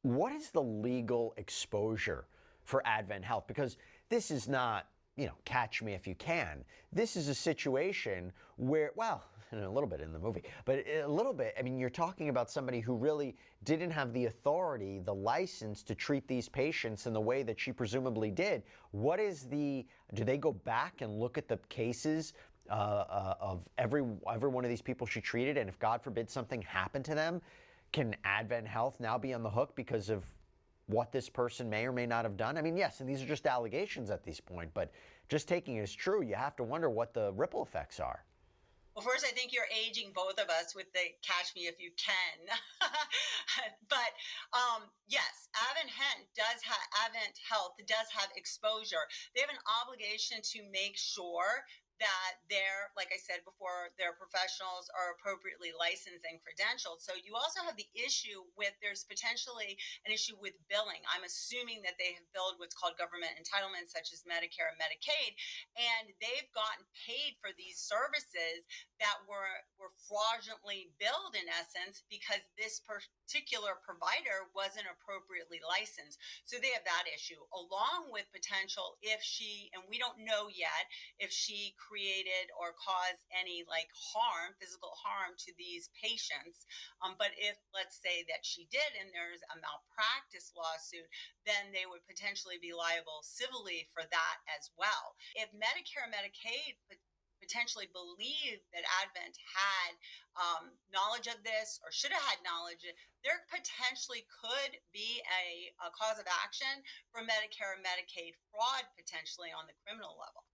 What is the legal exposure for Advent Health? Because this is not, catch me if you can. This is a situation where, well, a little bit in the movie, but a little bit, I mean, you're talking about somebody who really didn't have the authority, the license to treat these patients in the way that she presumably did. Do they go back and look at the cases of every one of these people she treated, and if God forbid something happened to them, can Advent Health now be on the hook because of what this person may or may not have done? I mean, yes, and these are just allegations at this point, but just taking it as true, you have to wonder what the ripple effects are. Well, first, I think you're aging both of us with the "catch me if you can." But yes, Advent Health does have exposure. They have an obligation to make sure that like I said before, their professionals are appropriately licensed and credentialed. So you also have the issue with there's potentially an issue with billing. I'm assuming that they have billed what's called government entitlements, such as Medicare and Medicaid, and they've gotten paid for these services that were fraudulently billed, in essence, because this particular provider wasn't appropriately licensed. So they have that issue, along with potential if she, and we don't know yet, if she created or caused any physical harm to these patients. But if, let's say that she did, and there's a malpractice lawsuit, then they would potentially be liable civilly for that as well. If Medicare and Medicaid potentially believe that Advent had knowledge of this, or should have had knowledge, there potentially could be a cause of action for Medicare and Medicaid fraud, potentially on the criminal level.